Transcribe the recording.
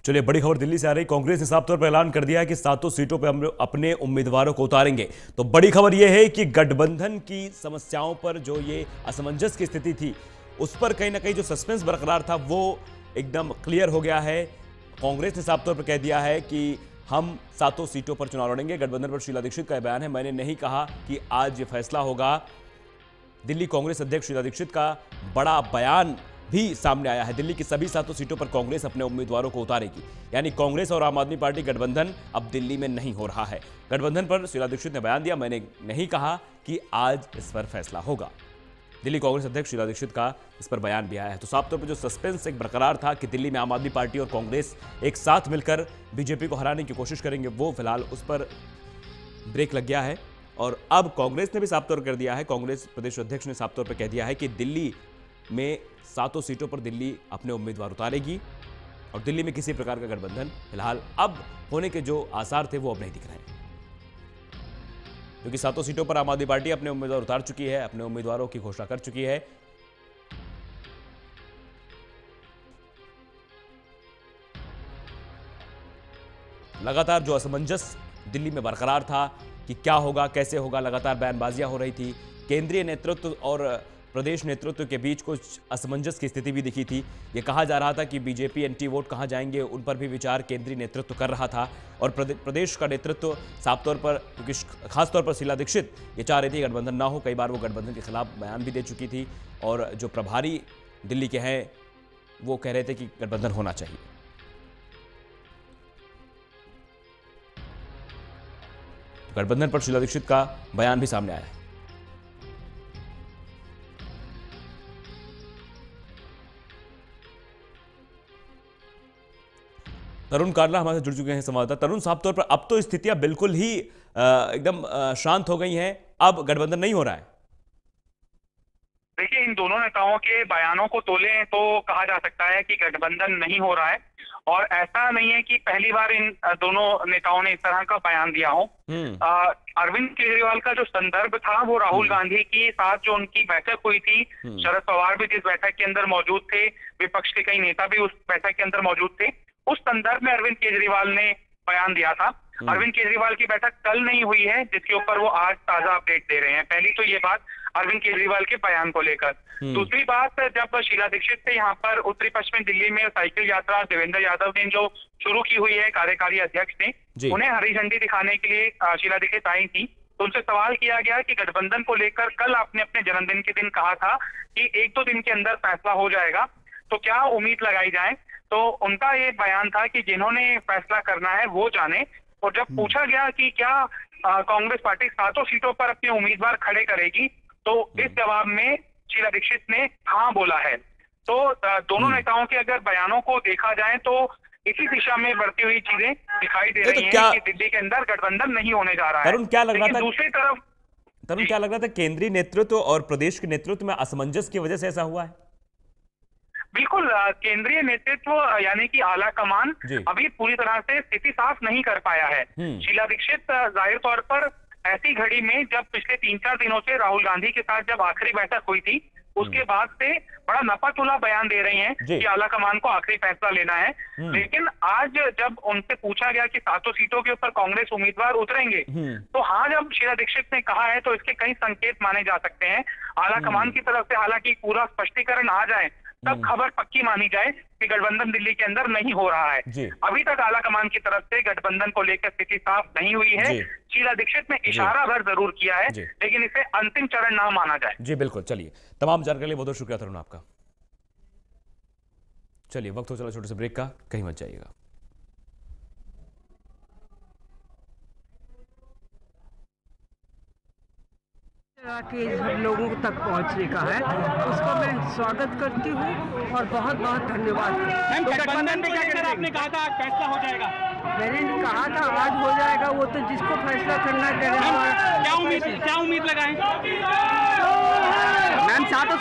चलिए, बड़ी खबर दिल्ली से आ रही। कांग्रेस ने साफ तौर पर ऐलान कर दिया है कि 7 सीटों पर हम अपने उम्मीदवारों को उतारेंगे। तो बड़ी खबर यह है कि गठबंधन की समस्याओं पर जो ये असमंजस की स्थिति थी, उस पर कहीं ना कहीं जो सस्पेंस बरकरार था वो एकदम क्लियर हो गया है। कांग्रेस ने साफ तौर पर कह दिया है कि हम 7 सीटों पर चुनाव लड़ेंगे। गठबंधन पर शीला दीक्षित का बयान है, मैंने नहीं कहा कि आज ये फैसला होगा। दिल्ली कांग्रेस अध्यक्ष शीला दीक्षित का बड़ा बयान भी सामने आया है। दिल्ली की सभी 7 सीटों पर कांग्रेस अपने उम्मीदवारों को उतारेगी, यानी कांग्रेस और आम आदमी पार्टी गठबंधन अब दिल्ली में नहीं हो रहा है। गठबंधन पर शीला दीक्षित ने बयान दिया, मैंने नहीं कहा कि आज इस पर फैसला होगा। दिल्ली कांग्रेस अध्यक्ष शीला दीक्षित का इस पर बयान भी आया है। तो साफ तौर पर जो सस्पेंस एक बरकरार था कि दिल्ली में आम आदमी पार्टी और कांग्रेस एक साथ मिलकर बीजेपी को हराने की कोशिश करेंगे, वो फिलहाल उस पर ब्रेक लग गया है। और अब कांग्रेस ने भी साफ तौर कर दिया है, कांग्रेस प्रदेश अध्यक्ष ने साफ तौर पर कह दिया है कि दिल्ली में 7 सीटों पर दिल्ली अपने उम्मीदवार उतारेगी और दिल्ली में किसी प्रकार का गठबंधन फिलहाल अब होने के जो आसार थे वो अब नहीं दिख रहे हैं, क्योंकि 7 सीटों पर आम आदमी पार्टी अपने उम्मीदवार उतार चुकी है, अपने उम्मीदवारों की घोषणा कर चुकी है। लगातार जो असमंजस दिल्ली में बरकरार था कि क्या होगा, कैसे होगा, लगातार बयानबाजियां हो रही थी। केंद्रीय नेतृत्व और प्रदेश नेतृत्व के बीच कुछ असमंजस की स्थिति भी दिखी थी। ये कहा जा रहा था कि बीजेपी एंटी वोट कहां जाएंगे, उन पर भी विचार केंद्रीय नेतृत्व कर रहा था। और प्रदेश का नेतृत्व साफ तौर पर, क्योंकि खासतौर पर शीला दीक्षित ये चाह रही थी गठबंधन ना हो। कई बार वो गठबंधन के खिलाफ बयान भी दे चुकी थी और जो प्रभारी दिल्ली के हैं वो कह रहे थे कि गठबंधन होना चाहिए। गठबंधन पर शीला दीक्षित का बयान भी सामने आया है। तरुण कारला हमारे साथ जुड़ चुके हैं संवाददाता। तरुण, साफ तौर पर अब तो स्थितियां बिल्कुल ही एकदम शांत हो गई हैं, अब गठबंधन नहीं हो रहा है। देखिए, इन दोनों नेताओं के बयानों को तोलें तो कहा जा सकता है कि गठबंधन नहीं हो रहा है। और ऐसा नहीं है कि पहली बार इन दोनों नेताओं ने इस तरह का बयान दिया हो। अरविंद केजरीवाल का जो संदर्भ था वो राहुल गांधी के साथ जो उनकी बैठक हुई थी, शरद पवार भी जिस बैठक के अंदर मौजूद थे, विपक्ष के कई नेता भी उस बैठक के अंदर मौजूद थे, उस संदर्भ में अरविंद केजरीवाल ने बयान दिया था। अरविंद केजरीवाल की बैठक कल नहीं हुई है, जिसके ऊपर वो आज ताजा अपडेट दे रहे हैं। पहली तो ये बात अरविंद केजरीवाल के बयान को लेकर। दूसरी बात, जब शीला दीक्षित से यहाँ पर उत्तरी पश्चिमी दिल्ली में साइकिल यात्रा देवेंद्र यादव ने जो शुरू की हुई है, कार्यकारी अध्यक्ष ने, उन्हें हरी झंडी दिखाने के लिए शीला दीक्षित आई थी। तो उनसे सवाल किया गया कि गठबंधन को लेकर कल आपने अपने जन्मदिन के दिन कहा था कि 1-2 दिन के अंदर फैसला हो जाएगा, तो क्या उम्मीद लगाई जाए। तो उनका ये बयान था कि जिन्होंने फैसला करना है वो जाने। और जब पूछा गया कि क्या कांग्रेस पार्टी 7 सीटों पर अपने उम्मीदवार खड़े करेगी, तो इस जवाब में शीला दीक्षित ने हाँ बोला है। तो दोनों नेताओं के अगर बयानों को देखा जाए तो इसी दिशा में बढ़ती हुई चीजें दिखाई दे रही हैं कि दिल्ली के अंदर गठबंधन नहीं होने जा रहा है। तरुण, क्या लग रहा था दूसरी तरफ, तरुण क्या लग रहा था केंद्रीय नेतृत्व और प्रदेश के नेतृत्व में असमंजस की वजह से ऐसा हुआ है? बिल्कुल, केंद्रीय नेतृत्व यानी कि आला कमान अभी पूरी तरह से स्थिति साफ नहीं कर पाया है। शीला दीक्षित जाहिर तौर पर ऐसी घड़ी में, जब पिछले 3-4 दिनों से राहुल गांधी के साथ जब आखिरी बैठक हुई थी, उसके बाद से बड़ा नपा-तुला बयान दे रही हैं कि आला कमान को आखिरी फैसला लेना है। लेकिन आज जब उनसे पूछा गया कि 7 सीटों के ऊपर कांग्रेस उम्मीदवार उतरेंगे, तो हाँ, जब शीला दीक्षित ने कहा है तो इसके कई संकेत माने जा सकते हैं। आला कमान की तरफ से हालांकि पूरा स्पष्टीकरण आ जाए तब खबर पक्की मानी जाए कि गठबंधन दिल्ली के अंदर नहीं हो रहा है। अभी तक आला कमान की तरफ से गठबंधन को लेकर स्थिति साफ नहीं हुई है। शीला दीक्षित ने इशारा भर जरूर किया है, लेकिन इसे अंतिम चरण ना माना जाए। जी बिल्कुल। चलिए, तमाम जानकारी के लिए बहुत बहुत शुक्रिया तरुण आपका। चलिए, वक्त हो चला छोटे से ब्रेक का, कहीं मत जाइएगा। के लोगों तक पहुंचने का है, उसका मैं स्वागत करती हूं और बहुत बहुत धन्यवाद। तो गठबंधन में क्या कहकर आपने कहा था फैसला हो जाएगा? मैंने कहा था आज हो जाएगा, वो तो जिसको फैसला करना है। क्या उम्मीद लगाएं? मैम, 7